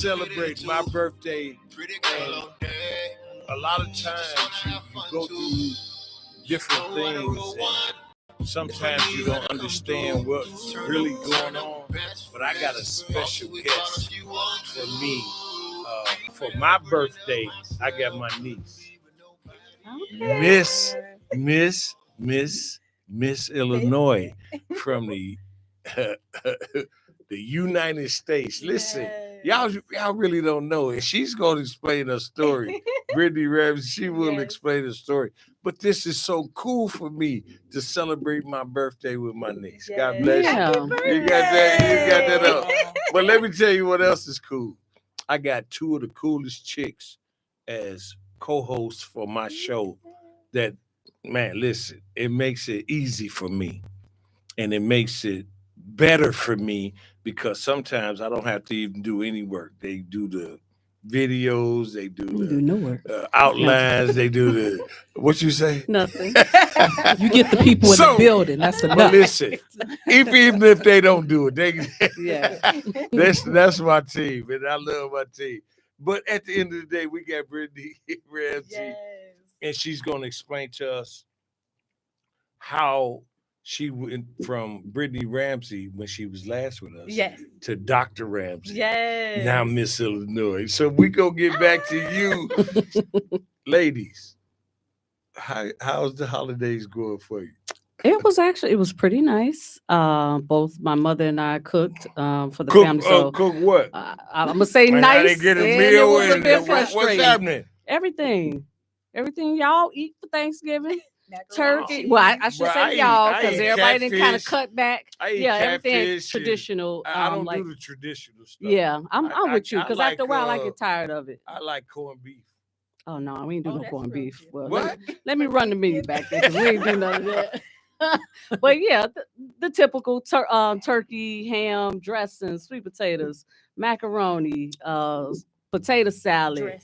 Celebrate my birthday. And a lot of times you go through different things. And sometimes you don't understand what's really going on. But I got a special guest for me. For my birthday, I got my niece, Miss Illinois from the the United States. Listen, y'all really don't know, and she's going to explain her story. Brittany Ramsey, she will explain the story. But this is so cool for me to celebrate my birthday with my niece. God bless you. You got that up. But let me tell you what else is cool. I got two of the coolest chicks as co-hosts for my show that, man, listen, it makes it easy for me. And it makes it better for me because sometimes I don't have to even do any work. They do the videos, they do no work. Outlines, they do the, what you say? Nothing. You get the people in the building. That's enough. But listen, even if they don't do it, that's my team, and I love my team. But at the end of the day, we got Brittany Ramsey, and she's going to explain to us how she went from Brittany Ramsey when she was last with us to Dr. Ramsey. Now Miss Illinois. So we gonna get back to you, ladies. How's the holidays going for you? It was pretty nice. Both my mother and I cooked for the family. So cook what? I'm gonna say nice. I didn't get a meal. It was a bit frustrating. What's happening? Everything y'all eat for Thanksgiving. Turkey. Well, I should say y'all because everybody didn't kind of cut back. Everything traditional. I don't do the traditional stuff. Yeah, I'm with you because after a while I get tired of it. I like corned beef. Oh no, we ain't do no corned beef. Well, what? Let me run the menu back there because we ain't do none of that. But yeah, the typical turkey, ham, dressing, sweet potatoes, macaroni, potato salad.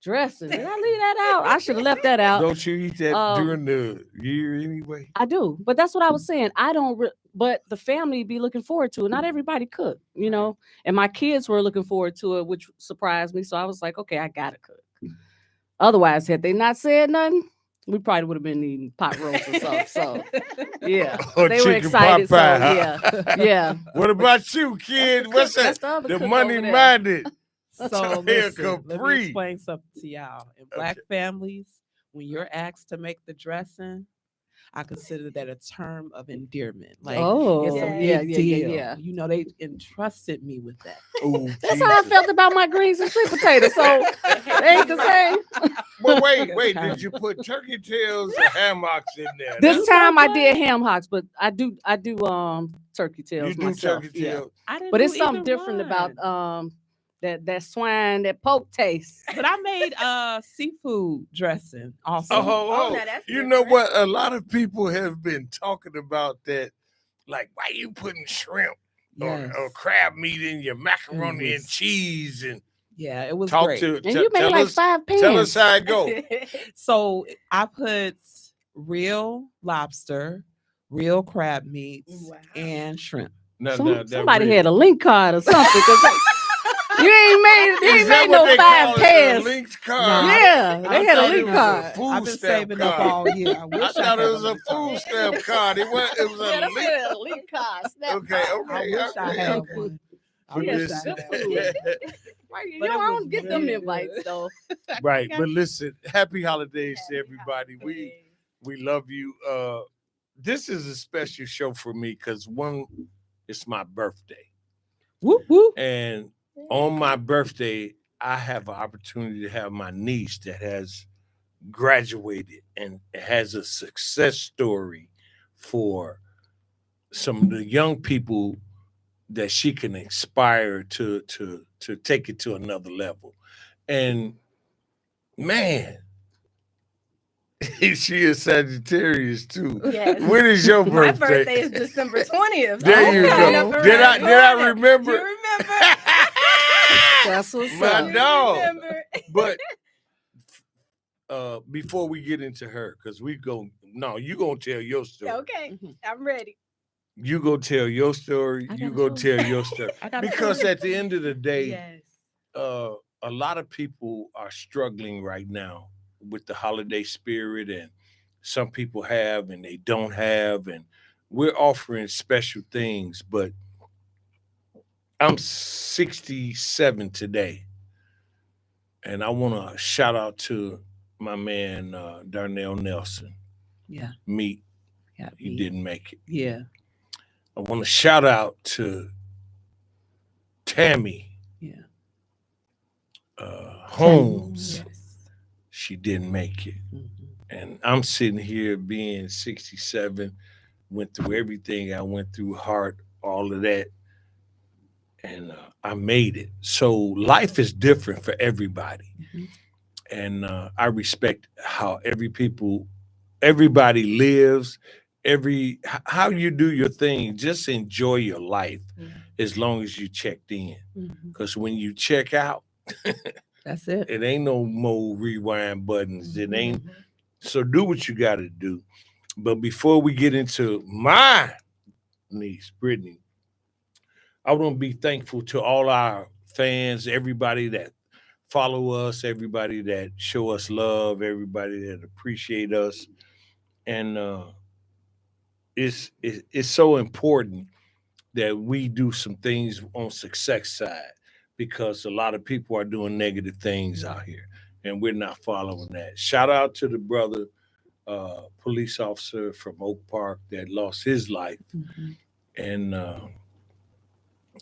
Dressing. Did I leave that out? I should have left that out. Don't you eat that during the year anyway? I do, but that's what I was saying. I don't. But the family be looking forward to it. Not everybody cook, you know. And my kids were looking forward to it, which surprised me. So I was like, okay, I gotta cook. Otherwise, had they not said nothing, we probably would have been eating pot roast or something. So yeah, they were excited. So yeah. What about you, kid? What's that? The money-minded. So listen, let me explain something to y'all. In Black families, when you're asked to make the dressing, I consider that a term of endearment. Like, it's a big deal. Yeah. You know, they entrusted me with that. Ooh, that's how I felt about my greens and sweet potatoes. So they ain't the same. But wait, did you put turkey tails or ham hocks in there? This time I did ham hocks, but I do turkey tails. You do myself. turkey tails. But it's something different about that swine, that pork taste. But I made seafood dressing also. Oh, you know what? A lot of people have been talking about that. Like, why you putting shrimp or crab meat in your macaroni and cheese? And it was great. And you made like 5 pans. Tell us how it go. So I put real lobster, real crab meats, and shrimp. Somebody had a link card or something. You ain't made no 5 pans. Linked card? Yeah, they had a link card. I've been saving up all year. I thought it was a food stamp card. It was a link card. Okay. I wish I had one. I don't get them invites though. Right, but listen, happy holidays to everybody. We love you. This is a special show for me because one, it's my birthday. Whoop whoop. And on my birthday, I have an opportunity to have my niece that has graduated and has a success story for some of the young people that she can inspire to take it to another level. And man, she is Sagittarius too. Yes. When is your birthday? My birthday is December 20th. There you go. Did I remember? You remember? That's what's my dog. But before we get into her, because you gonna tell your story. Okay, I'm ready. You go tell your story. You go tell your story. Because at the end of the day, a lot of people are struggling right now with the holiday spirit, and some people have and they don't have, and we're offering special things. But I'm 67 today, and I want to shout out to my man Darnell Nelson. Yeah. Meat. Yeah. He didn't make it. Yeah. I want to shout out to Tammy. Yeah. Holmes. Yes. She didn't make it. Mm-hmm. And I'm sitting here being 67, went through everything I went through, heart, all of that. And I made it. So life is different for everybody. Mm-hmm. And I respect how everybody lives, how you do your thing. Just enjoy your life as long as you checked in. Because when you check out, that's it. It ain't no more rewind buttons. It ain't. So do what you got to do. But before we get into my niece, Brittany, I want to be thankful to all our fans, everybody that follow us, everybody that show us love, everybody that appreciate us. And it's so important that we do some things on success side, because a lot of people are doing negative things out here, and we're not following that. Shout out to the brother, police officer from Oak Park that lost his life. And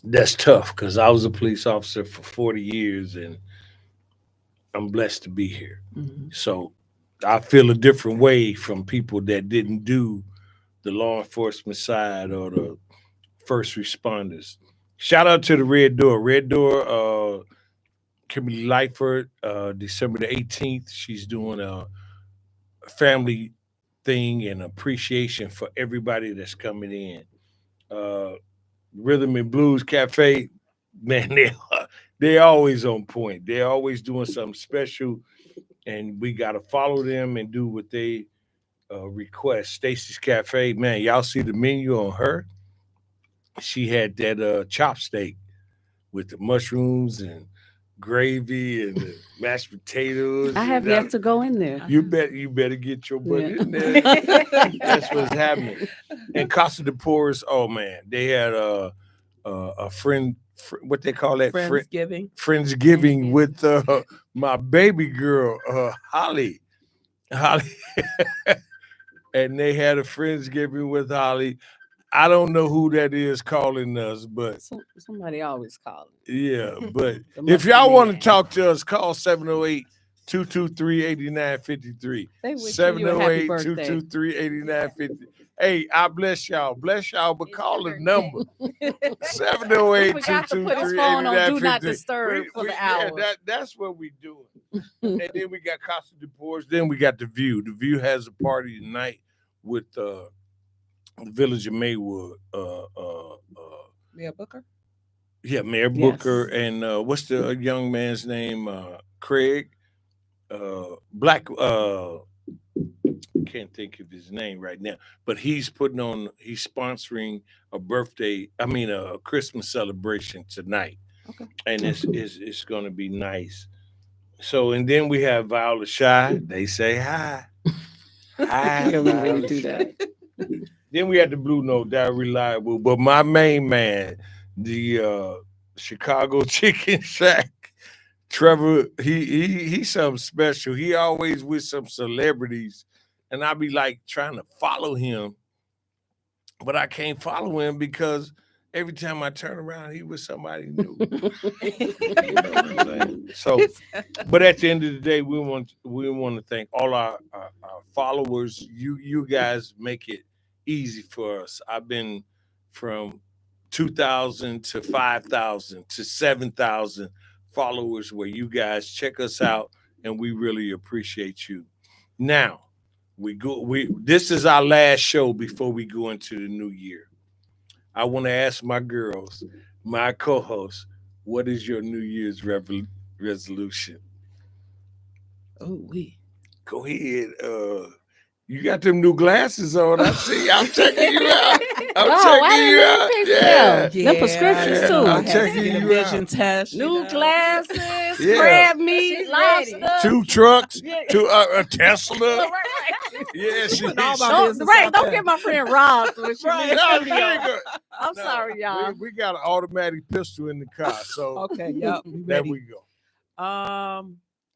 that's tough, because I was a police officer for 40 years, and I'm blessed to be here. So I feel a different way from people that didn't do the law enforcement side or the first responders. Shout out to the Red Door. Red Door, Kimberly Lightford, December the 18th. She's doing a family thing and appreciation for everybody that's coming in. Rhythm and Blues Cafe, man, they're always on point. They're always doing something special, and we got to follow them and do what they request. Stacy's Cafe, man, y'all see the menu on her? She had that chop steak with the mushrooms and gravy and the mashed potatoes. I have yet to go in there. You better get your butt in there. That's what's happening. And Casa de Porras, oh man, they had a friend, what they call that? Friendsgiving with my baby girl, Holly. And they had a Friendsgiving with Holly. I don't know who that is calling us, but somebody always calling. Yeah, but if y'all want to talk to us, call 708-223-8953. 708-223-8953. Hey, I bless y'all. Bless y'all, but call the number. 708-223-8953. Do not disturb for the hour. Yeah, that's what we doing. And then we got Casa de Porras. Then we got The View. The View has a party tonight with the Village of Maywood. Mayor Booker? Yeah, Mayor Booker. And what's the young man's name? Craig. Black. Can't think of his name right now, but he's sponsoring a Christmas celebration tonight. Okay. And it's going to be nice. So, and then we have Viola Shy. They say hi. Hi. Really do that. Then we had the Blue Note, that reliable. But my main man, the Chicago Chicken Shack, Trevor, he's something special. He always with some celebrities, and I be like trying to follow him, but I can't follow him because every time I turn around, he was somebody new. You know what I'm saying? So, but at the end of the day, we want to thank all our followers. You guys make it easy for us. I've been from 2,000 to 5,000 to 7,000 followers where you guys check us out, and we really appreciate you. Now, this is our last show before we go into the new year. I want to ask my girls, my co-hosts, what is your New Year's resolution? Oh, Go ahead, You got them new glasses on. I see. I'm checking you out. I'm I checking you didn't out. even pick Yeah. them. Them prescriptions too. I I'm had to checking get a you vision out. test. New glasses, Yeah. crab meat, She's lobster. ready. 2 trucks, Yeah. a Tesla. Right. Yeah, she Putting all my she- business Right, out don't there. get my friend Rob when she Right. leave the No, she studio. ain't good. I'm No, sorry, y'all. We got an automatic pistol in the car, so Okay, yep. We there ready. we go.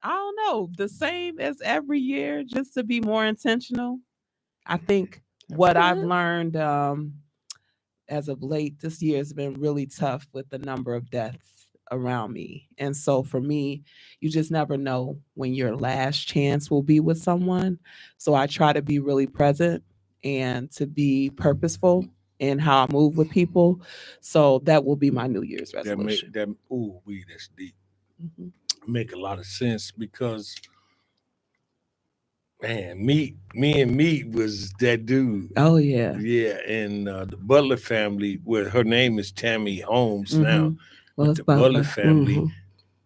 I don't know. The same as every year, just to be more intentional. I think what I've good. learned as of late this year has been really tough with the number of deaths around me. And so for me, you just never know when your last chance will be with someone. So I try to be really present and to be purposeful in how I move with people. So that will be my New Year's resolution. That's deep. Mhm. Make a lot of sense because, man, me and Meat was that dude. Oh, yeah. Yeah, and the Butler family, where her name is Tammy Holmes now, Mhm. but Was the Butler Butler. family, Mhm.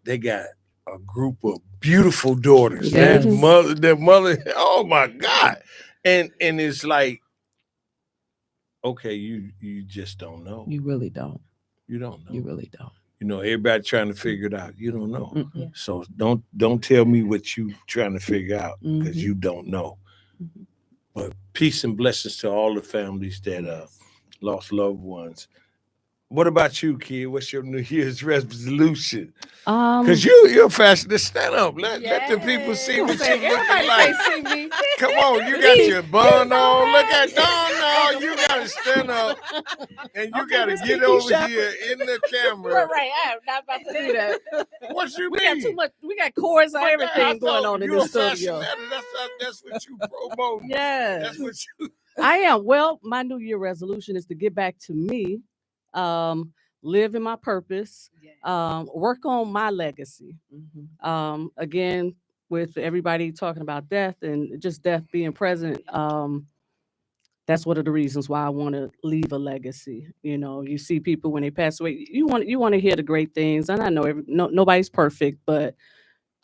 they got a group of beautiful daughters. Yes. Their mother, oh my God. And it's like, okay, you just don't know. You really don't. You don't know. You really don't. You know, everybody trying to figure it out. You don't know. Mm-mm. Yeah. So don't tell me what you trying to figure out because Mhm. you don't know. Mhm. But peace and blessings to all the families that lost loved ones. What about you, kid? What's your New Year's resolution? Because you're fashionista. Stand up. Let the people see what Say, you're looking everybody like. can't see me. Come on, you got your bun on. Look at no, you gotta stand up and you gotta Miss get Kiki over Shepherd. here in the camera. Right. I am not about to do that. What you We mean? got too much. We got chords and But everything going on in you this a studio. fashionista. That's what you promoting. Yes, That's what you. I am. Well, my New Year resolution is to get back to me, live in my purpose, work on my legacy. Again, with everybody talking about death and just death being present, that's one of the reasons why I want to leave a legacy. You know, you see people when they pass away, you want to hear the great things, and I know nobody's perfect, but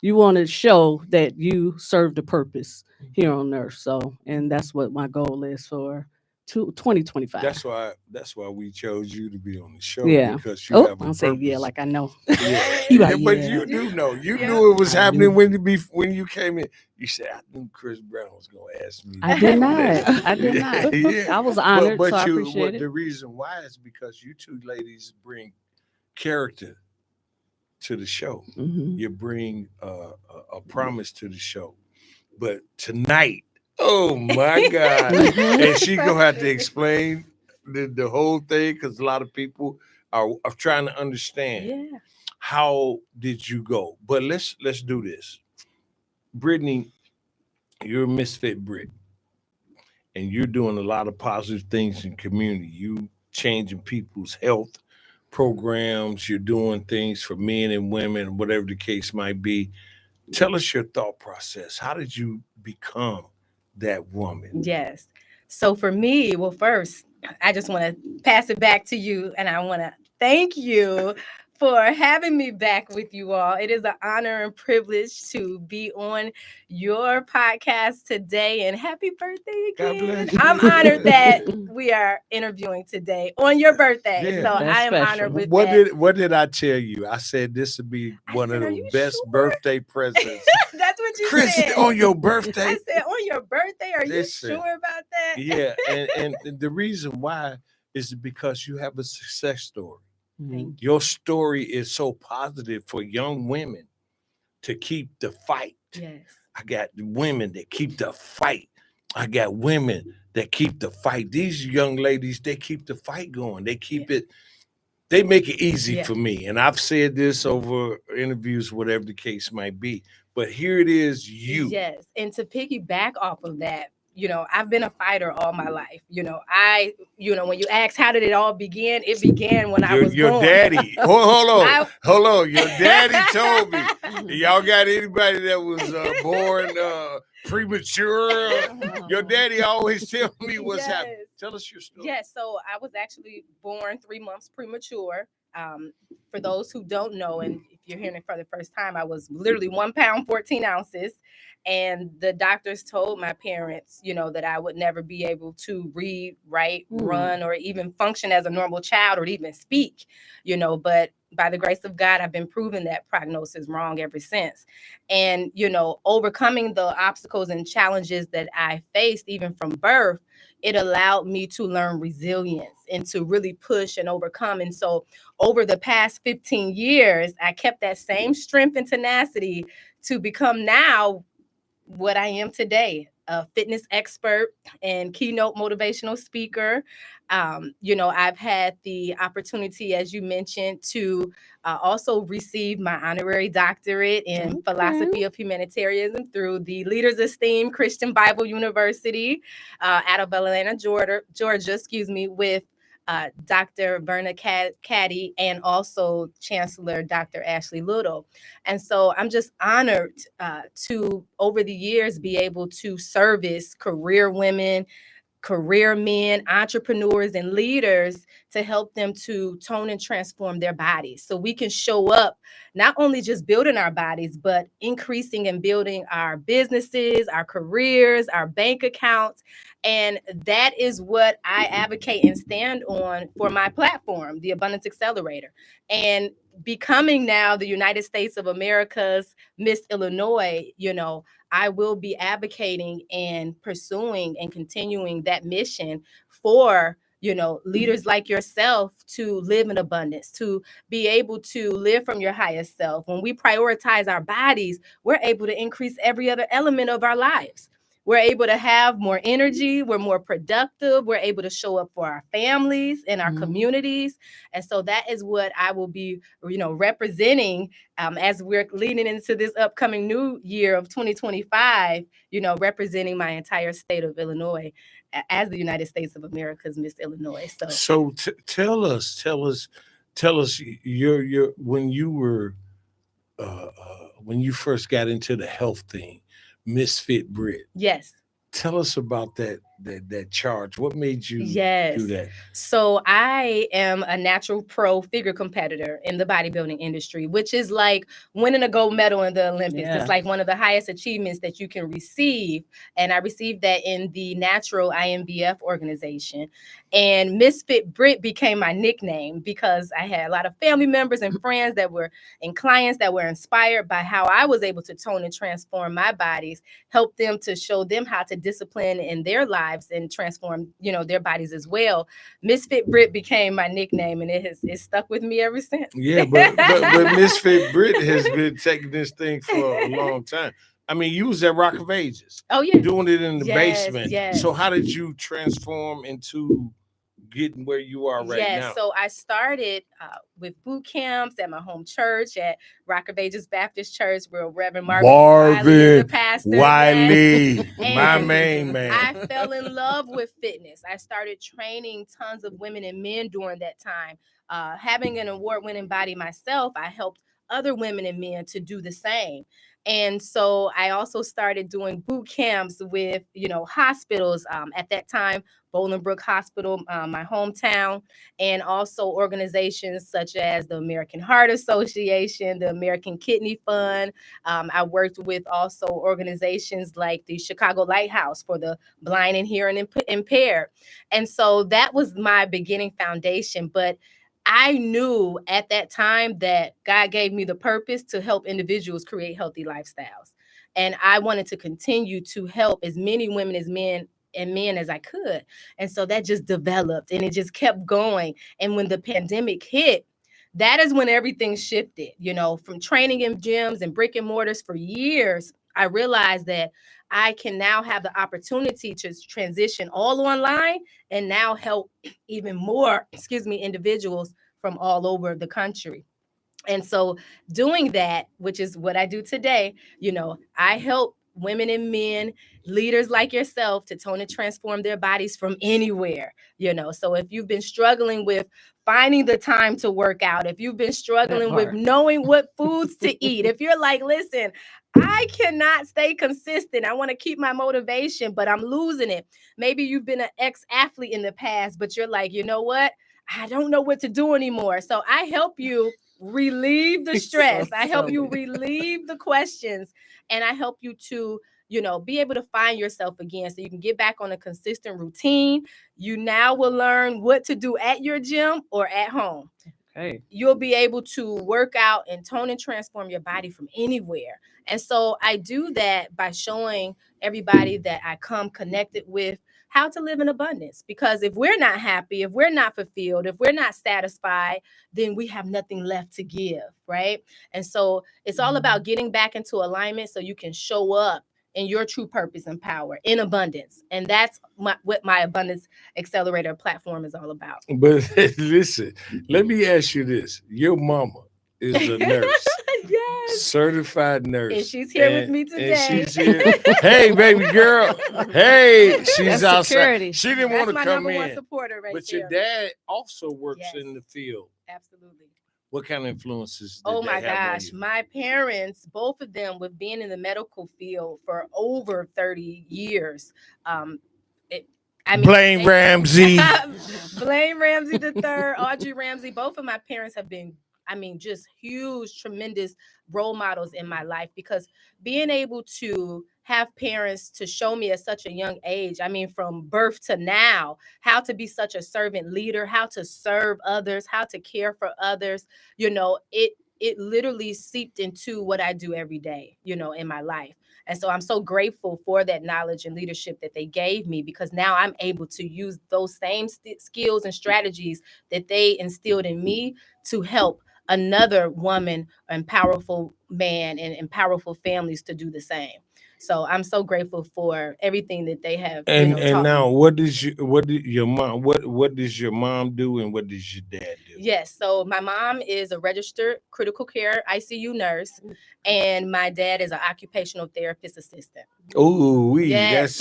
you want to show that you served a purpose here on earth. So, and that's what my goal is for 2025. That's why we chose you to be on the show Yeah. because you have a I'll say purpose. yeah, like I know. Yeah. But you do know. You knew it was I happening knew. when you came in. You said, I knew Chris Brown was gonna ask me. I to did do not. that." I did Yeah, not. yeah. I was honored, But so I appreciate the it. reason why is because you two ladies bring character to the show. Mhm. You bring a promise to the show. But tonight, oh my God. And she gonna have to explain the whole thing because a lot of people are trying to understand Yeah. how did you go. But let's do this. Brittany, you're a misfit Brit, and you're doing a lot of positive things in community. You changing people's health programs, you're doing things for men and women, whatever the case might be. Tell us your thought process. How did you become that woman? Yes. So for me, well, first, I just want to pass it back to you, and I want to thank you for having me back with you all. It is an honor and privilege to be on your podcast today, and happy birthday God again. bless you. I'm honored that we are interviewing today on your birthday. Yeah. So That's I am special. honored with that. What did I tell you? I said this would be one said, of "Are the you best sure?" birthday presents. That's what you Chris, said. on your I birthday? said, on your birthday, are Listen. you sure about that? Yeah, and the reason why is because you have a success story. Mhm. Your story is so positive for young women to keep the fight. Yes. I got women that keep the fight. I got women that keep the fight. These young ladies, they keep the fight going. They keep it, they make it easy Yeah. for me. And I've said this over interviews, whatever the case might be. But here it is, you. Yes. And to piggyback off of that, I've been a fighter all my life. When you ask how did it all begin, it began when I was Your born. daddy. Hold on. I- Hold on. Your daddy told me. Y'all got anybody that was born premature? Your daddy always tell me what's happening. Yes. Tell us your story. Yes, so I was actually born 3 months premature. For those who don't know, and you're hearing it for the first time, I was literally 1 pound, 14 ounces. And the doctors told my parents, that I would never be able to read, write, run, or even function as a normal child or even speak, but by the grace of God, I've been proven that prognosis wrong ever since. And, overcoming the obstacles and challenges that I faced, even from birth, it allowed me to learn resilience and to really push and overcome. And so over the past 15 years, I kept that same strength and tenacity to become now what I am today, a fitness expert and keynote motivational speaker. I've had the opportunity, as you mentioned, to also receive my honorary doctorate in philosophy of humanitarianism through the Leaders Esteem Christian Bible University out of Atlanta, Georgia, with Dr. Verna Caddy and also Chancellor Dr. Ashley Little. And so I'm just honored to, over the years, be able to service career women, career men, entrepreneurs, and leaders to help them to tone and transform their bodies so we can show up not only just building our bodies, but increasing and building our businesses, our careers, our bank accounts. And that is what I advocate and stand on for my platform, the Abundance Accelerator. And becoming now the United States of America's Miss Illinois, I will be advocating and pursuing and continuing that mission for, leaders like yourself to live in abundance, to be able to live from your highest self. When we prioritize our bodies, we're able to increase every other element of our lives. We're able to have more energy. We're more productive. We're able to show up for our families and our communities. And so that is what I will be, representing as we're leading into this upcoming new year of 2025, representing my entire state of Illinois as the United States of America's Miss Illinois. So tell us your when you were when you first got into the health thing, Misfit Brit. Yes. Tell us about that charge. What made you do that? So I am a natural pro figure competitor in the bodybuilding industry, which is like winning a gold medal in the Olympics. Yeah. It's like one of the highest achievements that you can receive. And I received that in the Natural IMBF organization. And Misfit Brit became my nickname because I had a lot of family members and friends and clients that were inspired by how I was able to tone and transform my bodies, help them to show them how to discipline in their lives and transform, their bodies as well. Misfit Brit became my nickname, and it's stuck with me ever since. Yeah, but Misfit Brit has been taking this thing for a long time. I mean, you was at Rock of Ages. Oh, yeah. Doing it in the basement. Yes. So how did you transform into getting where you are right now? So I started with boot camps at my home church at Rock of Ages Baptist Church, where Reverend Marvin Wiley is the pastor. Wiley, my main man. I fell in love with fitness. I started training tons of women and men during that time. Having an award-winning body myself, I helped other women and men to do the same. And so I also started doing boot camps with, hospitals at that time, Bolingbrook Hospital, my hometown, and also organizations such as the American Heart Association, the American Kidney Fund. I worked with also organizations like the Chicago Lighthouse for the blind and hearing impaired. And so that was my beginning foundation. But I knew at that time that God gave me the purpose to help individuals create healthy lifestyles. And I wanted to continue to help as many women as men as I could. And so that just developed and it just kept going. And when the pandemic hit, that is when everything shifted, from training in gyms and brick and mortars for years. I realized that I can now have the opportunity to transition all online and now help even more, individuals from all over the country. And so doing that, which is what I do today, I help women and men, leaders like yourself, to tone and transform their bodies from anywhere, So if you've been struggling with finding the time to work out, if you've been struggling with knowing what foods to eat, if you're like, listen, I cannot stay consistent. I want to keep my motivation, but I'm losing it. Maybe you've been an ex-athlete in the past, but you're like, you know what? I don't know what to do anymore. So I help you relieve the stress. So I help you silly. relieve the questions, and I help you to, be able to find yourself again so you can get back on a consistent routine. You now will learn what to do at your gym or at home. Okay. You'll be able to work out and tone and transform your body from anywhere. And so I do that by showing everybody that I come connected with how to live in abundance. Because if we're not happy, if we're not fulfilled, if we're not satisfied, then we have nothing left to give, right? And so it's all about getting back into alignment so you can show up in your true purpose and power in abundance. And that's what my Abundance Accelerator platform is all about. But listen, let me ask you this. Your mama is a nurse. Yes. Certified nurse. And she's here with me today. And she's here. Hey, baby girl. Hey, she's That's outside. security. She didn't That's want to my come number one in. supporter right But there. your dad also works Yes. in the field. Absolutely. What kind of influences did Oh they my have on gosh. you? My parents, both of them, with being in the medical field for over 30 years. Blame Ramsey. Blame Ramsey the third, Audrey Ramsey. Both of my parents have been, just huge, tremendous role models in my life, because being able to have parents to show me at such a young age, from birth to now, how to be such a servant leader, how to serve others, how to care for others, it literally seeped into what I do every day, in my life. And so I'm so grateful for that knowledge and leadership that they gave me, because now I'm able to use those same skills and strategies that they instilled in me to help another woman and powerful man and powerful families to do the same. So I'm so grateful for everything that they have. And Taught now, me. what does your mom do, and what does your dad do? Yes. So my mom is a registered critical care ICU nurse, and my dad is an occupational therapist assistant. Oh, Yeah. that's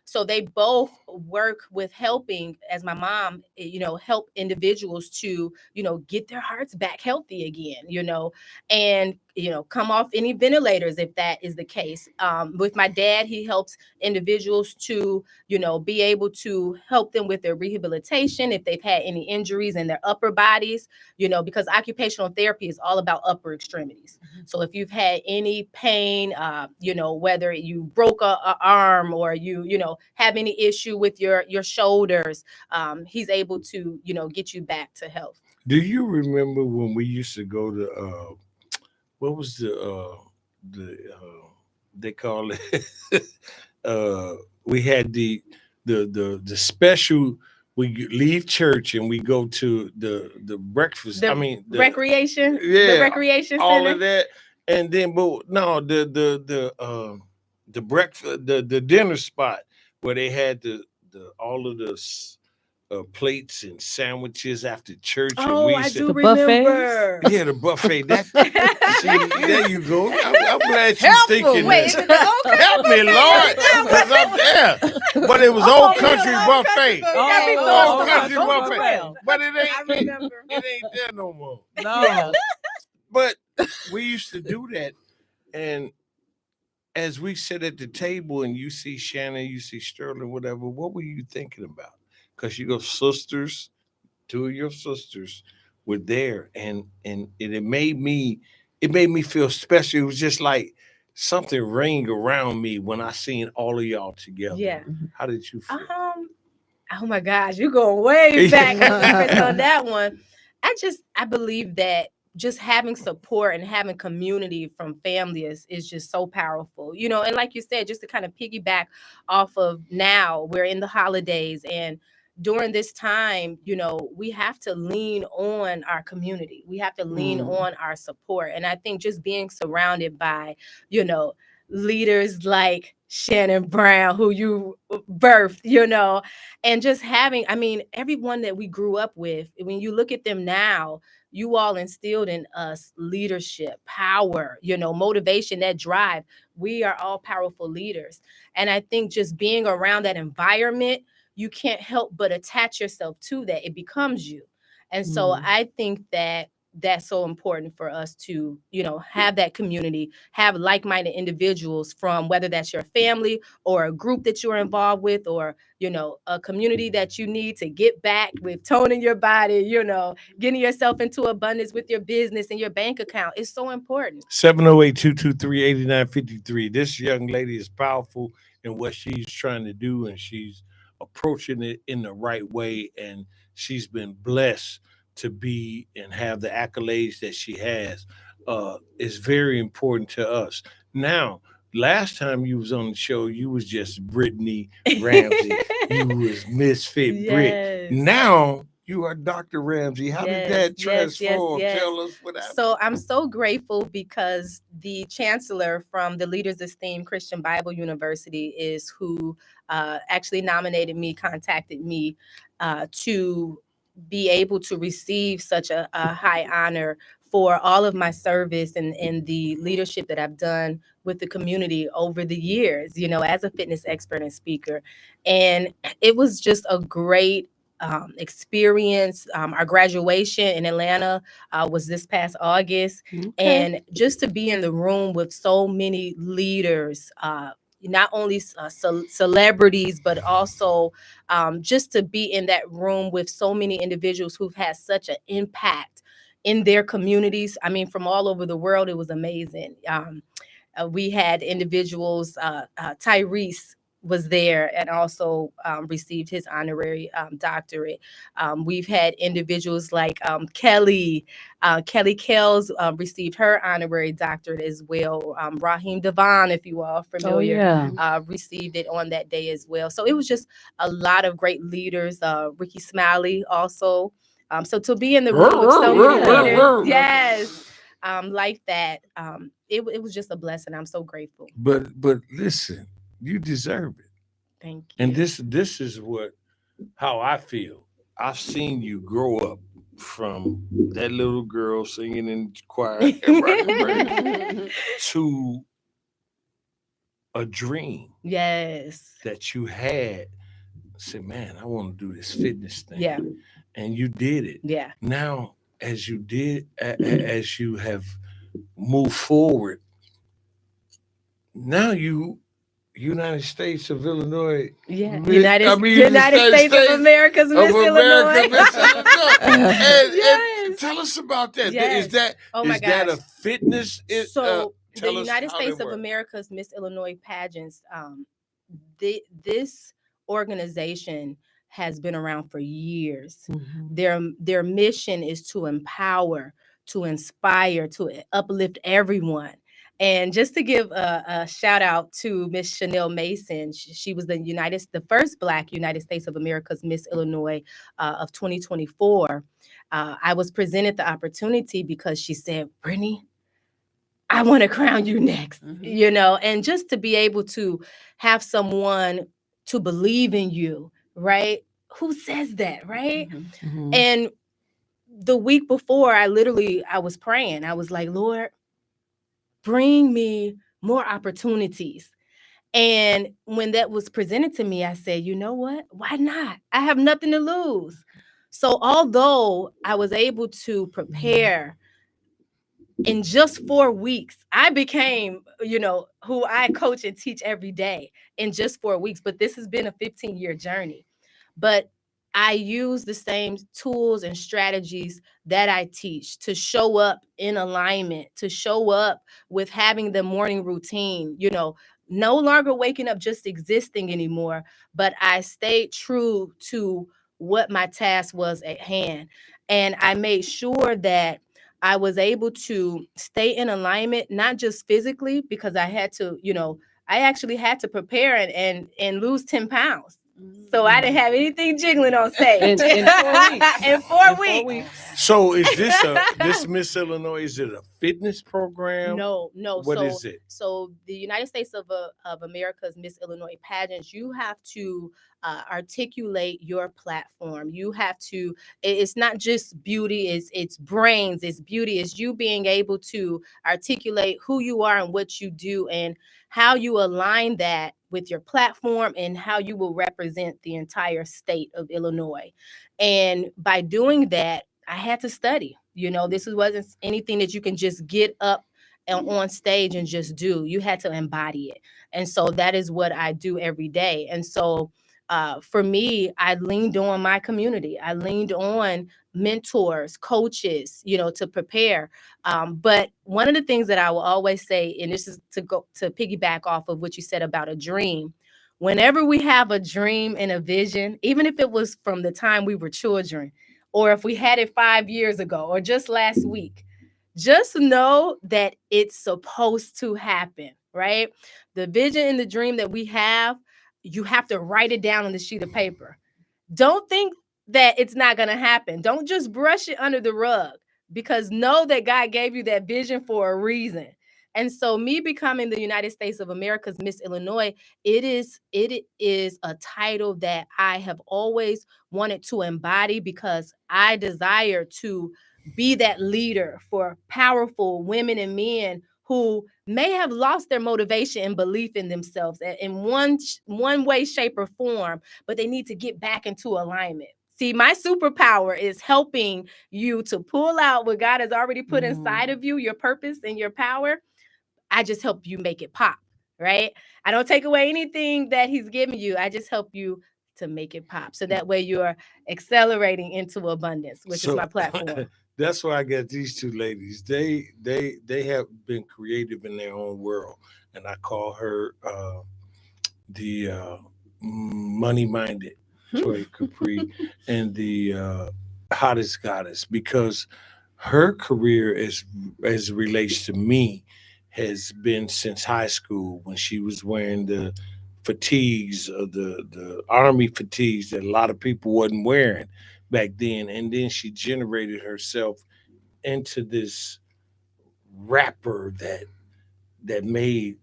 So they both work with helping, as my mom, help individuals to, get their hearts back healthy again, and, come off any ventilators if that is the case. With my dad, he helps individuals to, be able to help them with their rehabilitation if they've had any injuries in their upper bodies, because occupational therapy is all about upper extremities. So if you've had any pain, whether you broke a arm or you have any issue with your shoulders, he's able to, get you back to health. Do you remember when we used to go to what was they call it we had the special, we leave church and we go to the breakfast, The the recreation, yeah, the recreation all center. of that. And then but no, the breakfast, the dinner spot where they had the all of the plates and sandwiches after church. And Oh, we I used to, do The buffets? remember. yeah, the buffet. That see, there you go. I'm glad you're Helpful. thinking Wait, is that. it the old country Help me, buffet? Lord, because I'm there. But it was old country Old buffet. Country buffet. Old Old country Country buffet. buffet. But it I ain't. remember. It ain't there no more. No. But we used to do that, and as we sit at the table and you see Shannon, you see Sterling, whatever, what were you thinking about? Because you go sisters, two of your sisters were there, and it made me feel special. It was just like something ring around me when I seen all of y'all together. Yeah. How did you feel? Oh my gosh, you're going way back on that one. I believe that just having support and having community from family is just so powerful, and like you said, just to kind of piggyback off of, now we're in the holidays, and during this time, we have to lean on our community. We have to lean on our support. And I think just being surrounded by, leaders like Shannon Brown, who you birthed, and just having, everyone that we grew up with, when you look at them now, you all instilled in us leadership, power, motivation, that drive. We are all powerful leaders. And I think just being around that environment, you can't help but attach yourself to that. It becomes you. And so I think that that's so important for us to, have that community, have like-minded individuals from whether that's your family or a group that you're involved with, or, a community that you need to get back with toning your body, getting yourself into abundance with your business and your bank account. It's so important. 708-223-8953. This young lady is powerful in what she's trying to do, and she's approaching it in the right way, and she's been blessed to be and have the accolades that she has. Is very important to us. Now, last time you was on the show, you was just Brittany Ramsey. You was Misfit Brit. Now you are Dr. Ramsey. How did that transform? Tell us what happened. So I'm so grateful because the chancellor from the Leaders Esteem Christian Bible University is who actually contacted me to be able to receive such a high honor for all of my service and the leadership that I've done with the community over the years, as a fitness expert and speaker. And it was just a great experience. Our graduation in Atlanta was this past August. Okay. And just to be in the room with so many leaders, not only celebrities, but also just to be in that room with so many individuals who've had such an impact in their communities. I mean, from all over the world, it was amazing. We had individuals, Tyrese was there and also received his honorary doctorate. We've had individuals like Kelly Kells received her honorary doctorate as well. Raheem Devon, if you are familiar, received it on that day as well. So it was just a lot of great leaders. Ricky Smiley also. So to be in the room with so many leaders, like that, it was just a blessing. I'm so grateful. But listen, you deserve it. Thank you. And this is how I feel. I've seen you grow up from that little girl singing in choir to a dream. Yes. That you had. I said, man, I want to do this fitness thing. Yeah. And you did it. Yeah. Now, as you have moved forward, now United States of Illinois. Yeah. United States of America's Miss Illinois. And tell us about that. Yes. Is that a fitness? So the United States of America's Miss Illinois pageants, this organization has been around for years. Mm-hmm. Their mission is to empower, to inspire, to uplift everyone. And just to give a shout out to Miss Chanel Mason, she was the first Black United States of America's Miss Illinois of 2024. I was presented the opportunity because she said, Brittany, I want to crown you next, and just to be able to have someone to believe in you, right? Who says that, right? Mm-hmm. And the week before, I was praying. I was like, Lord, bring me more opportunities. And when that was presented to me, I said, you know what? Why not? I have nothing to lose. So although I was able to prepare in just 4 weeks, I became, who I coach and teach every day in just 4 weeks. But this has been a 15-year journey. But I use the same tools and strategies that I teach to show up in alignment, to show up with having the morning routine, no longer waking up just existing anymore, but I stayed true to what my task was at hand. And I made sure that I was able to stay in alignment, not just physically, because I had to, I actually had to prepare and lose 10 pounds. So I didn't have anything jiggling on stage. In 4 weeks. In 4 weeks. So is this Miss Illinois, is it a fitness program? No. What is it? So the United States of America's Miss Illinois pageants, you have to articulate your platform. You have to, it's not just beauty, it's brains, it's beauty, it's you being able to articulate who you are and what you do and how you align that with your platform and how you will represent the entire state of Illinois. And by doing that, I had to study. This wasn't anything that you can just get up on stage and just do. You had to embody it. And so that is what I do every day. And so for me, I leaned on my community. I leaned on mentors, coaches, to prepare. But one of the things that I will always say, and this is to piggyback off of what you said about a dream. Whenever we have a dream and a vision, even if it was from the time we were children, or if we had it 5 years ago, or just last week, just know that it's supposed to happen, right? The vision and the dream that we have, you have to write it down on the sheet of paper. Don't think that it's not going to happen. Don't just brush it under the rug, because know that God gave you that vision for a reason. And so me becoming the United States of America's Miss Illinois, it is a title that I have always wanted to embody, because I desire to be that leader for powerful women and men who may have lost their motivation and belief in themselves in one way, shape, or form, but they need to get back into alignment. See, my superpower is helping you to pull out what God has already put inside of you, your purpose and your power. I just help you make it pop, right? I don't take away anything that he's given you. I just help you to make it pop. So that way you're accelerating into abundance, which is my platform. That's why I got these two ladies. They have been creative in their own world. And I call her the money-minded Toya Capri and the hottest goddess, because her career as it relates to me has been since high school, when she was wearing the fatigues of the army fatigues that a lot of people wasn't wearing back then. And then she generated herself into this rapper that made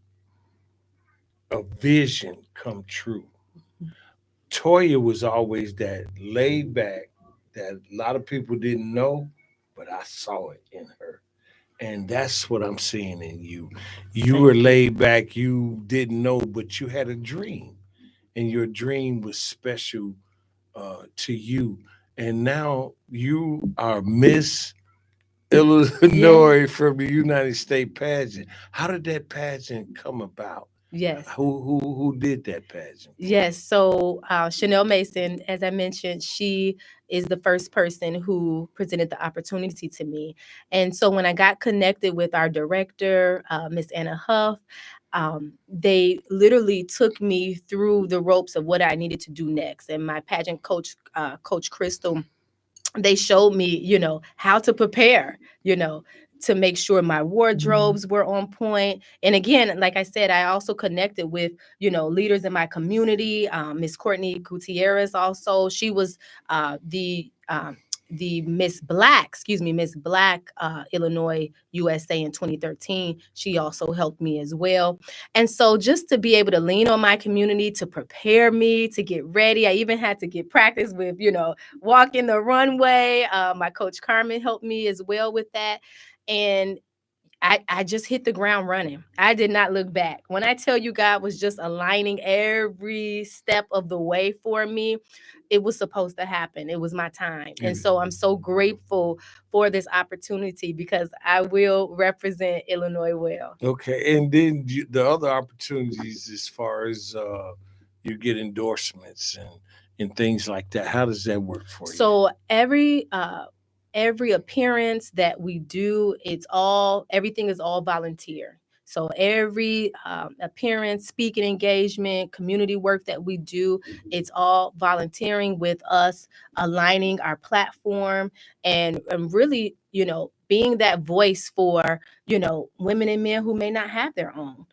a vision come true. Toya was always that laid back that a lot of people didn't know, but I saw it in her. And that's what I'm seeing in you. You were laid back, you didn't know, but you had a dream. And your dream was special to you. And now you are Miss Illinois from the United States pageant. How did that pageant come about? Yes. Who did that pageant? Yes. So Chanel Mason, as I mentioned, she is the first person who presented the opportunity to me. And so when I got connected with our director, Miss Anna Huff, they literally took me through the ropes of what I needed to do next. And my pageant coach, Coach Crystal, they showed me, how to prepare, to make sure my wardrobes were on point. And again, like I said, I also connected with, leaders in my community. Miss Courtney Gutierrez also, she was the Miss Black Illinois USA in 2013. She also helped me as well. And so just to be able to lean on my community to prepare me to get ready, I even had to get practice with, walking the runway. My coach Carmen helped me as well with that. And I just hit the ground running. I did not look back. When I tell you God was just aligning every step of the way for me, it was supposed to happen. It was my time. And so I'm so grateful for this opportunity, because I will represent Illinois well. Okay. And then the other opportunities, as far as you get endorsements and things like that, how does that work for you? So every appearance that we do, everything is all volunteer. So every appearance, speaking engagement, community work that we do, it's all volunteering, with us aligning our platform and really, being that voice for, women and men who may not have their own,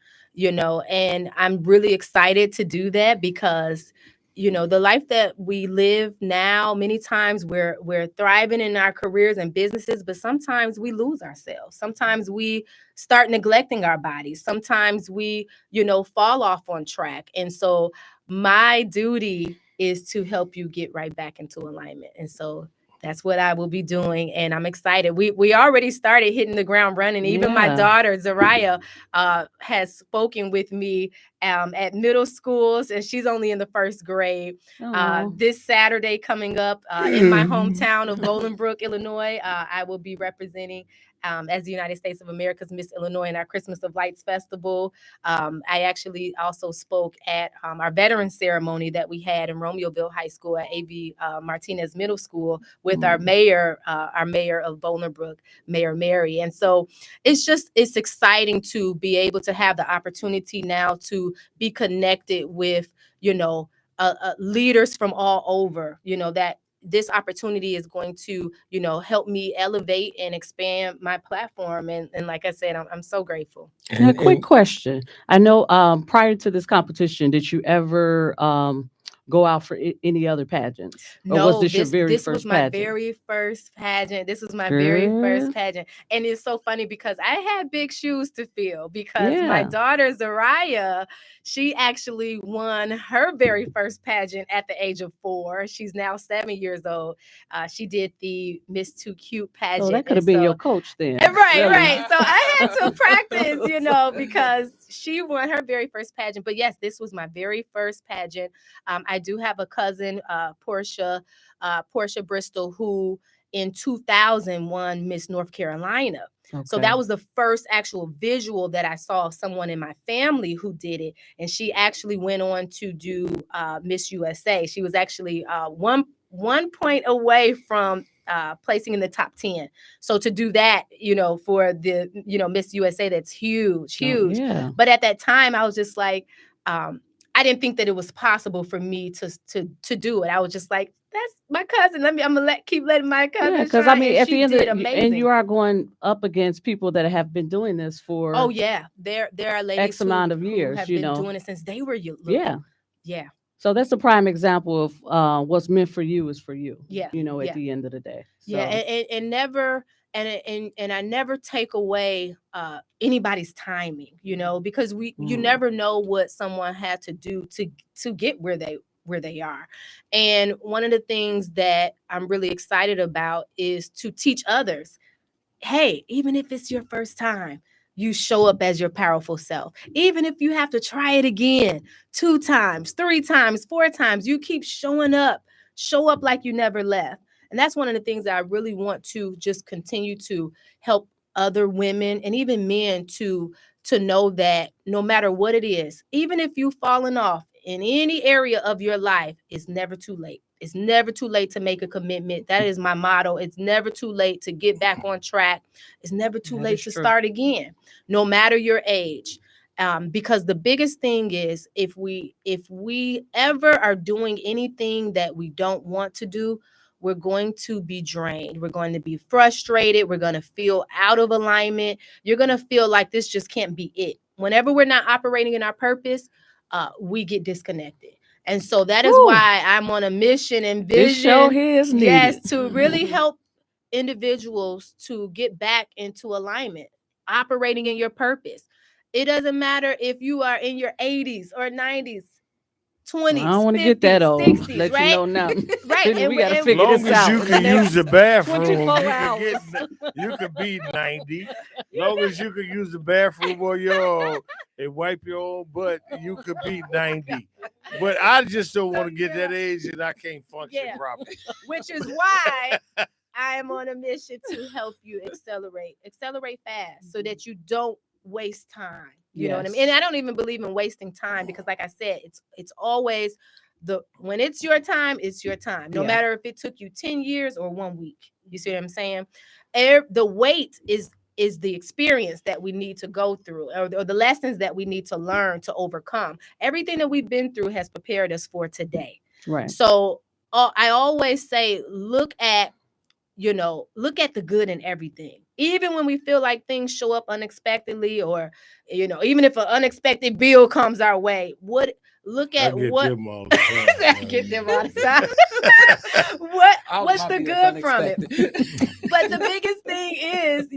and I'm really excited to do that, because the life that we live now, many times we're thriving in our careers and businesses, but sometimes we lose ourselves. Sometimes we start neglecting our bodies. Sometimes we, fall off on track. And so my duty is to help you get right back into alignment. And so that's what I will be doing, and I'm excited. We already started hitting the ground running. Even my daughter Zariah has spoken with me at middle schools, and she's only in the first grade. This Saturday coming up in my hometown of Bolingbrook, Illinois, I will be representing as the United States of America's Miss Illinois in our Christmas of Lights Festival. I actually also spoke at our veterans ceremony that we had in Romeoville High School at A.V. Martinez Middle School with our mayor of Bolingbrook, Mayor Mary. And so it's exciting to be able to have the opportunity now to be connected with, leaders from all over, that this opportunity is going to, help me elevate and expand my platform. And like I said, I'm so grateful. And a quick question. I know prior to this competition, did you ever go out for any other pageants? Or No, was this your very this first was my pageant? very first pageant. This was my very first pageant. And it's so funny because I had big shoes to fill because my daughter Zariah, she actually won her very first pageant at the age of 4. She's now 7 years old. She did the Miss Too Cute pageant. Oh, that could have been your coach then. Right. So I had to practice, because she won her very first pageant. But yes, this was my very first pageant. I do have a cousin, Portia Bristol, who in 2000 won Miss North Carolina. Okay. So that was the first actual visual that I saw of someone in my family who did it. And she actually went on to do Miss USA. She was actually one point away from placing in the top 10. So to do that, for the, Miss USA, that's huge. Oh, yeah. But at that time, I was just like, I didn't think that it was possible for me to do it. I was just like, that's my cousin. I'm gonna keep letting my cousin. Yeah, because I mean, at the end of the day, and you are going up against people that have been doing this for. Oh yeah, there are ladies X amount of years. Who have been doing it since they were little. Yeah. So that's a prime example of what's meant for you is for you. Yeah. At the end of the day. So. Yeah, and never. And I never take away anybody's timing, because you never know what someone had to do to get where they are. And one of the things that I'm really excited about is to teach others, hey, even if it's your first time, you show up as your powerful self. Even if you have to try it again 2 times, 3 times, 4 times, you keep showing up. Show up like you never left. And that's one of the things that I really want to just continue to help other women and even men to know that no matter what it is, even if you've fallen off in any area of your life, it's never too late. It's never too late to make a commitment. That is my motto. It's never too late to get back on track. It's never too late to start again, no matter your age. Because the biggest thing is if we ever are doing anything that we don't want to do, we're going to be drained. We're going to be frustrated. We're going to feel out of alignment. You're going to feel like this just can't be it. Whenever we're not operating in our purpose, we get disconnected. And so that is why I'm on a mission and vision. This show here is needed. Yes, to really help individuals to get back into alignment, operating in your purpose. It doesn't matter if you are in your 80s or 90s. 20s, I don't want to get that old. 60s, let right? you know now. Right. We got to figure this out. As long as you can use the bathroom, 24 hours. You could be 90. Long as you can use the bathroom or your and wipe your own butt, you could be 90. But I just don't want to get that age and I can't function properly. Which is why I am on a mission to help you accelerate fast so that you don't waste time. You know what I mean? And I don't even believe in wasting time because like I said, it's always when it's your time, it's your time. No matter if it took you 10 years or 1 week. You see what I'm saying? The wait is the experience that we need to go through or the lessons that we need to learn to overcome. Everything that we've been through has prepared us for today. Right. So I always say, look at the good in everything. Even when we feel like things show up unexpectedly or, even if an unexpected bill comes our way, look at what I get them all the time. What's the good from it? But the biggest thing is,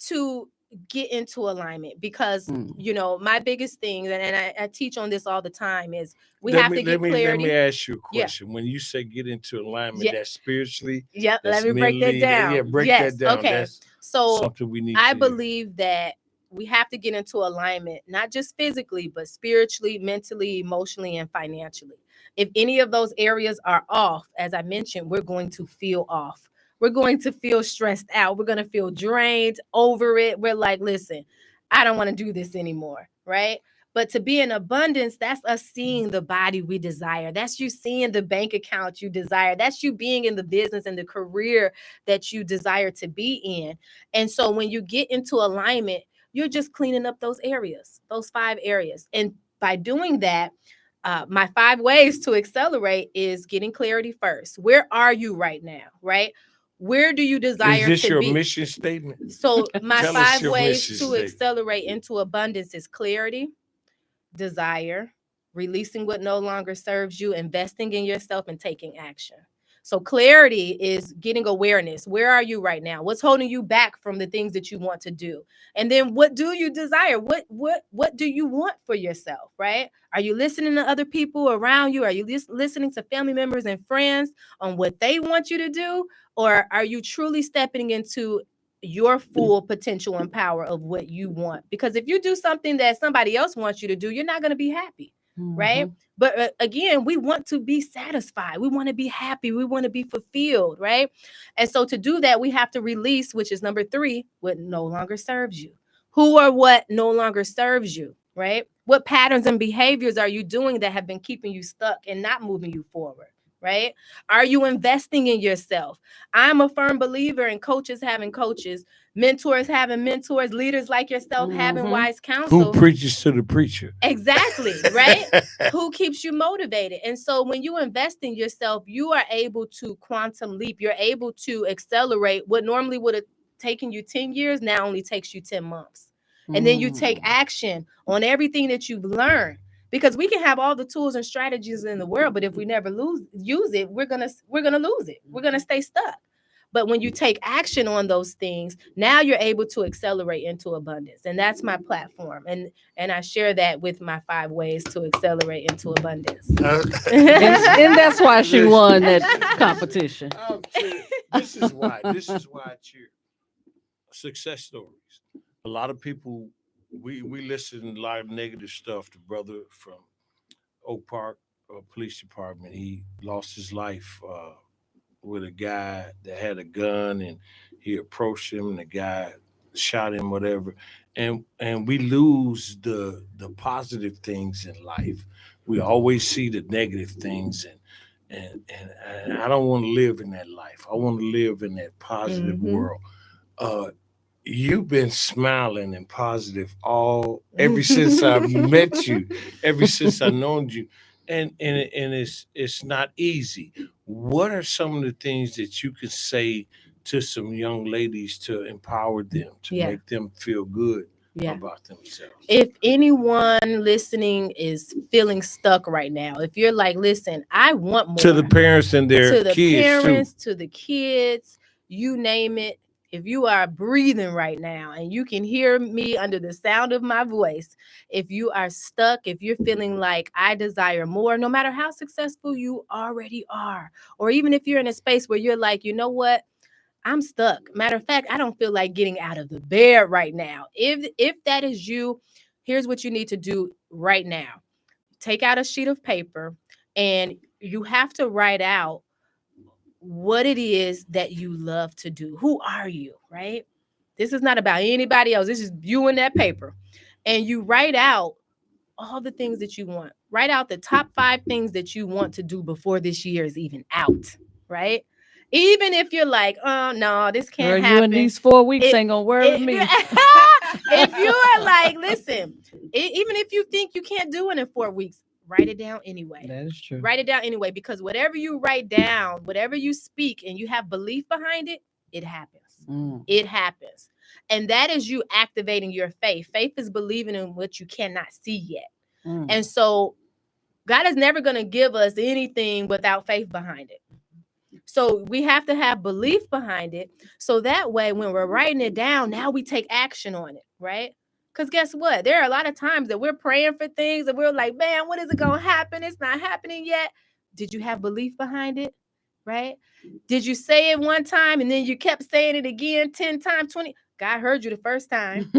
to get into alignment, because you know, my biggest thing, and I teach on this all the time, is we have to get clarity. Let me ask you a question. When you say get into alignment, that's spiritually, yep, that's let me break that down. Yeah, break that down. Okay. That's so something we need I to believe that we have to get into alignment, not just physically, but spiritually, mentally, emotionally, and financially. If any of those areas are off, as I mentioned, we're going to feel off. We're going to feel stressed out. We're going to feel drained, over it. We're like, listen, I don't want to do this anymore, right? But to be in abundance, that's us seeing the body we desire. That's you seeing the bank account you desire. That's you being in the business and the career that you desire to be in. And so when you get into alignment, you're just cleaning up those areas, those 5 areas. And by doing that, my 5 ways to accelerate is getting clarity first. Where are you right now, right? Where do you desire to be? Is this your mission statement? So my Tell 5 ways to accelerate into abundance is clarity, desire, releasing what no longer serves you, investing in yourself, and taking action. So clarity is getting awareness. Where are you right now? What's holding you back from the things that you want to do? And then what do you desire? What do you want for yourself, right? Are you listening to other people around you? Are you listening to family members and friends on what they want you to do? Or are you truly stepping into your full potential and power of what you want? Because if you do something that somebody else wants you to do, you're not going to be happy, right? But again, we want to be satisfied. We want to be happy. We want to be fulfilled, right? And so to do that, we have to release, which is number 3, what no longer serves you. Who or what no longer serves you, right? What patterns and behaviors are you doing that have been keeping you stuck and not moving you forward? Right? Are you investing in yourself? I'm a firm believer in coaches having coaches, mentors having mentors, leaders like yourself having wise counsel. Who preaches to the preacher? Exactly, right? Who keeps you motivated? And so when you invest in yourself, you are able to quantum leap. You're able to accelerate what normally would have taken you 10 years, now only takes you 10 months. And then you take action on everything that you've learned. Because we can have all the tools and strategies in the world, but if we never use it, we're gonna lose it. We're gonna stay stuck. But when you take action on those things, now you're able to accelerate into abundance. And that's my platform. And I share that with my 5 ways to accelerate into abundance. And that's why she won that competition. This is why I cheer. Success stories. A lot of people, we listen to a lot of negative stuff. The brother from Oak Park Police Department, he lost his life with a guy that had a gun, and he approached him, and the guy shot him, whatever. And we lose the positive things in life. We always see the negative things, and I don't want to live in that life. I want to live in that positive world. You've been smiling and positive ever since I met you, ever since I known you, and it's not easy. What are some of the things that you could say to some young ladies to empower them, to make them feel good about themselves? If anyone listening is feeling stuck right now, if you're like, listen, I want more. To the parents and their to the kids parents, too. to the kids, you name it. If you are breathing right now and you can hear me under the sound of my voice, if you are stuck, if you're feeling like I desire more, no matter how successful you already are, or even if you're in a space where you're like, you know what, I'm stuck. Matter of fact, I don't feel like getting out of the bed right now. If that is you, here's what you need to do right now. Take out a sheet of paper and you have to write out what it is that you love to do. Who are you, right? This is not about anybody else. This is you and that paper. And you write out all the things that you want. Write out the top 5 things that you want to do before this year is even out, right? Even if you're like, oh, no, this can't happen. You in these 4 weeks ain't going to worry with me. If you are like, listen, even if you think you can't do it in 4 weeks, write it down anyway. That is true. Write it down anyway, because whatever you write down, whatever you speak, and you have belief behind it, it happens. It happens. And that is you activating your faith. Faith is believing in what you cannot see yet. And so God is never going to give us anything without faith behind it. So we have to have belief behind it. So that way, when we're writing it down, now we take action on it, right? Because guess what? There are a lot of times that we're praying for things and we're like, man, when is it going to happen? It's not happening yet. Did you have belief behind it? Right? Did you say it one time and then you kept saying it again 10 times, 20? God heard you the first time.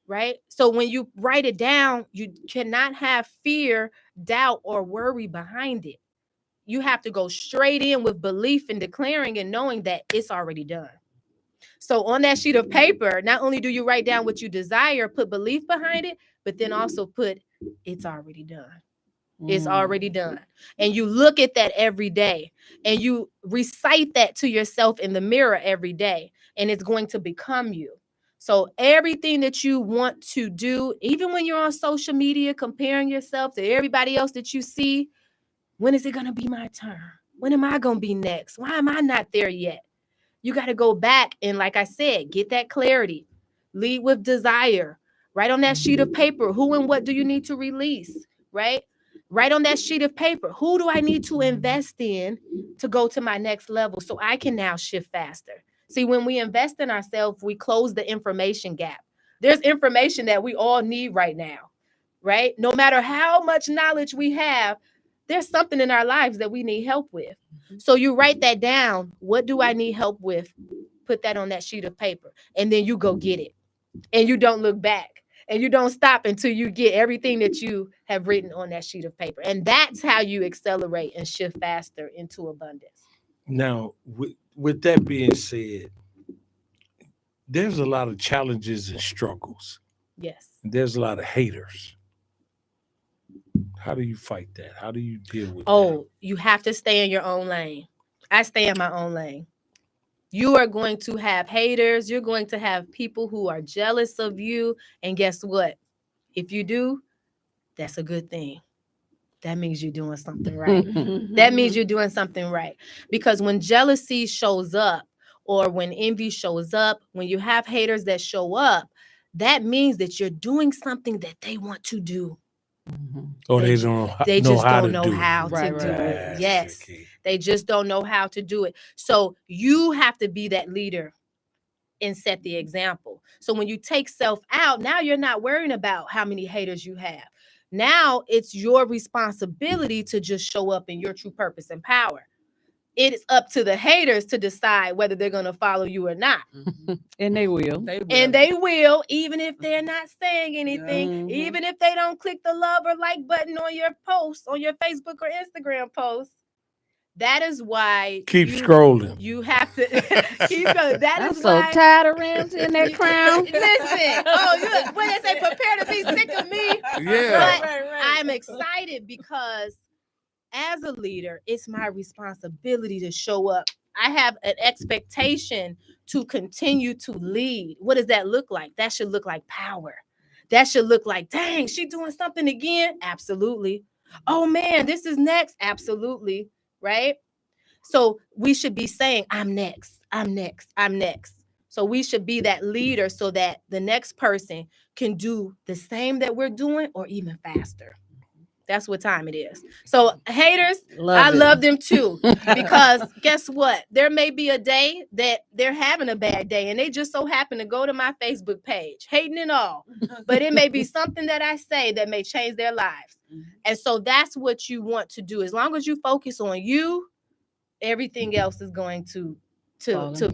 Right? So when you write it down, you cannot have fear, doubt, or worry behind it. You have to go straight in with belief and declaring and knowing that it's already done. So on that sheet of paper, not only do you write down what you desire, put belief behind it, but then also put it's already done. It's already done. And you look at that every day and you recite that to yourself in the mirror every day, and it's going to become you. So everything that you want to do, even when you're on social media comparing yourself to everybody else that you see, when is it going to be my turn? When am I going to be next? Why am I not there yet? You got to go back and, like I said, get that clarity. Lead with desire. Write on that sheet of paper, who and what do you need to release, right? Write on that sheet of paper, who do I need to invest in to go to my next level so I can now shift faster? See, when we invest in ourselves, we close the information gap. There's information that we all need right now, right? No matter how much knowledge we have, there's something in our lives that we need help with. So you write that down. What do I need help with? Put that on that sheet of paper. And then you go get it. And you don't look back. And you don't stop until you get everything that you have written on that sheet of paper. And that's how you accelerate and shift faster into abundance. Now, with that being said, there's a lot of challenges and struggles. Yes. There's a lot of haters. How do you fight that? How do you deal with that? You have to stay in your own lane. I stay in my own lane. You are going to have haters. You're going to have people who are jealous of you. And guess what? If you do, that's a good thing. That means you're doing something right. That means you're doing something right. Because when jealousy shows up or when envy shows up, when you have haters that show up, that means that you're doing something that they want to do. Or they don't they know just how don't to know do how it. to do it. That's Yes. the key. They just don't know how to do it. So you have to be that leader and set the example. So when you take self out, now you're not worrying about how many haters you have. Now it's your responsibility to just show up in your true purpose and power. It is up to the haters to decide whether they're going to follow you or not. And they will. And they will, even if they're not saying anything, even if they don't click the love or like button on your post, on your Facebook or Instagram post. That is why keep scrolling. You have to keep going. I'm so tired of Ramsey in that crown. Listen, when they say prepare to be sick of me, Yeah. but I'm excited because as a leader, it's my responsibility to show up. I have an expectation to continue to lead. What does that look like? That should look like power. That should look like, dang, she doing something again? Absolutely. Oh man, this is next. Absolutely. Right? So we should be saying, I'm next. I'm next. I'm next. So we should be that leader so that the next person can do the same that we're doing or even faster. That's what time it is. So haters, I love them too. Because guess what? There may be a day that they're having a bad day and they just so happen to go to my Facebook page, hating and all. But it may be something that I say that may change their lives. And so that's what you want to do. As long as you focus on you, everything else is going to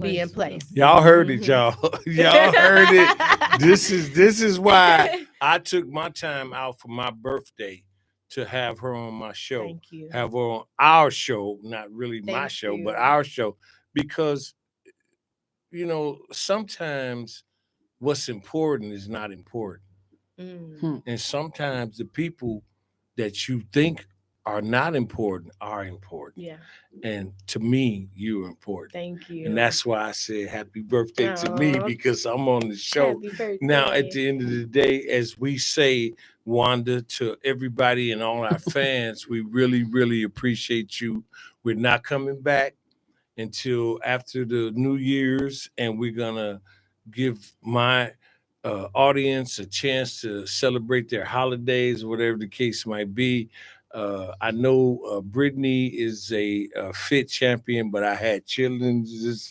be in place. Y'all heard it, y'all. Y'all heard it. This is why I took my time out for my birthday to have her on my show. Thank you. Have her on our show, not really my show, but our show. Because, sometimes what's important is not important. And sometimes the people that you think are not important are important. Yeah. And to me, you're important. Thank you. And that's why I said happy birthday to me, because I'm on the show. Now, at the end of the day, as we say, Wanda, to everybody and all our fans, we really, really appreciate you. We're not coming back until after the New Year's, and we're going to give my audience a chance to celebrate their holidays, whatever the case might be. I know Brittany is a fit champion, but I had children's.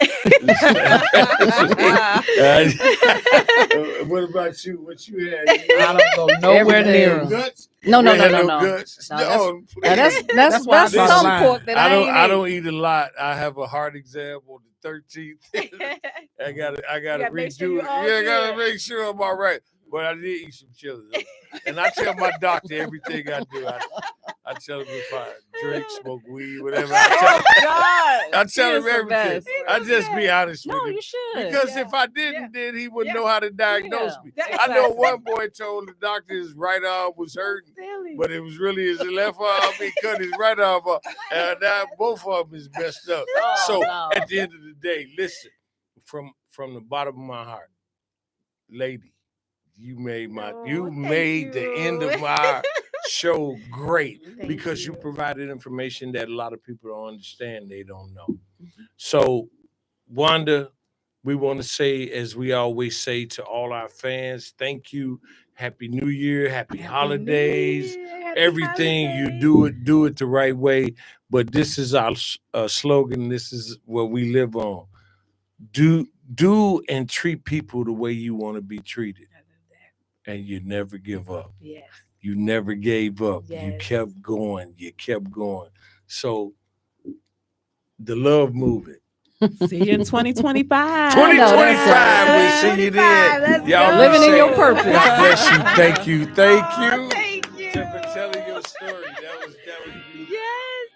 What about you? What you had? I don't go nowhere near them. Guts? No. Guts? No, That's that's why I some draw the line. pork that I don't eat a lot. I have a heart exam on the 13th. I gotta make sure redo you it. all Yeah, I gotta good. make sure I'm all right. But I did eat some chili, though. And I tell my doctor everything I do. I tell him if I drink, smoke weed, whatever. I tell him everything. I just be honest with No, him. you should. Because if I didn't, then he wouldn't know how to diagnose me. Yeah, I know one boy told the doctor his right arm was hurting, but it was really his left arm. He cut his right arm off, and now both of them is messed up. So at the end of the day, listen, from the bottom of my heart, lady, you made the end of my show great because you provided information that a lot of people don't understand. They don't know. So, Wanda, we want to say, as we always say to all our fans, thank you. Happy New Year. Happy holidays. Everything you do it the right way. But this is our slogan. This is what we live on. Do and treat people the way you want to be treated. And you never give up. Yes. You never gave up. Yes. You kept going. So the love movement. See you in 2025. 2025, we see you there. Let's Y'all go. Living in say, your purpose. God bless you. Thank you. Thank you. For telling your story. That was Yes.